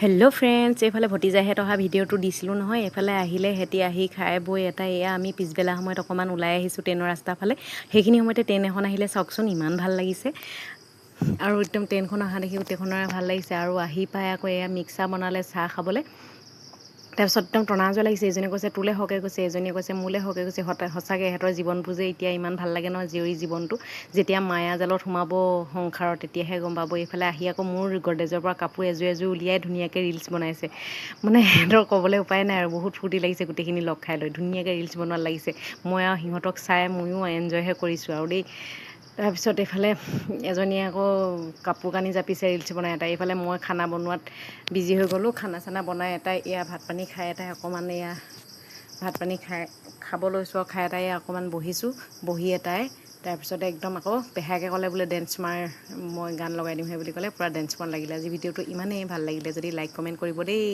Hello' friends, এইফালে ভতিজাহঁত অহা ভিডিঅ'টো দিছিলোঁ নহয়। এইফালে আহিলে সিহঁতি আহি খাই বৈ এয়া আমি পিছবেলা সময়ত অকণমান ওলাই আহিছোঁ ট্ৰেইনৰ ৰাস্তাৰ ফালে। সেইখিনি সময়তে ট্ৰেইন এখন আহিলে চাওকচোন, ইমান ভাল লাগিছে। আৰু একদম ট্ৰেইনখন অহা দেখি গোটেইখনৰে ভাল লাগিছে। আৰু আহি পাই আকৌ এয়া মিক্সাৰ বনালে চাহ খাবলৈ। তাৰপিছত একদম টনাজোৱা লাগিছে। এজনীয়ে কৈছে তোলৈ সৰহকৈ গৈছে, এজনীয়ে কৈছে মোলৈ সৰহকৈ গৈছে। সঁচাকৈ ইহঁতৰ জীৱনবোৰ যে এতিয়া ইমান ভাল লাগে নহয়, জীয়ৰী জীৱনটো। যেতিয়া মায়াজালত সোমাব সংসাৰত তেতিয়াহে গম পাব। এইফালে আহি আকৌ মোৰ গডৰেজৰ পৰা কাপোৰ এযোৰ উলিয়াই ধুনীয়াকৈ ৰিলচ বনাইছে। মানে সিহঁতৰ ক'বলৈ উপায় নাই আৰু, বহুত ফূৰ্তি লাগিছে গোটেইখিনি লগ খাই লৈ, ধুনীয়াকৈ ৰিলচ বনোৱাত লাগিছে। মই আৰু সিহঁতক চাই ময়ো এনজয়হে কৰিছোঁ আৰু দেই। তাৰপিছত এইফালে এজনীয়ে আকৌ কাপোৰ কানি জাপিছে ৰিলচ বনাই এটাই। এইফালে মই খানা বনোৱাত বিজি হৈ গ'লোঁ। খানা চানা বনাই এটাই এয়া ভাত পানী খাই এটাই অকণমান এয়া ভাত পানী খাব লৈছোঁ আৰু খাই এটাই অকণমান বহিছোঁ। বহি এটাই তাৰপিছতে একদম আকৌ পেহাকে ক'লে বোলে ডেন্স মাৰ, মই গান লগাই দিমহে বুলি ক'লে। পূৰা ডেন্স মন লাগিলে। আজি ভিডিঅ'টো ইমানেই ভাল লাগিলে, যদি লাইক কমেণ্ট কৰিব দেই।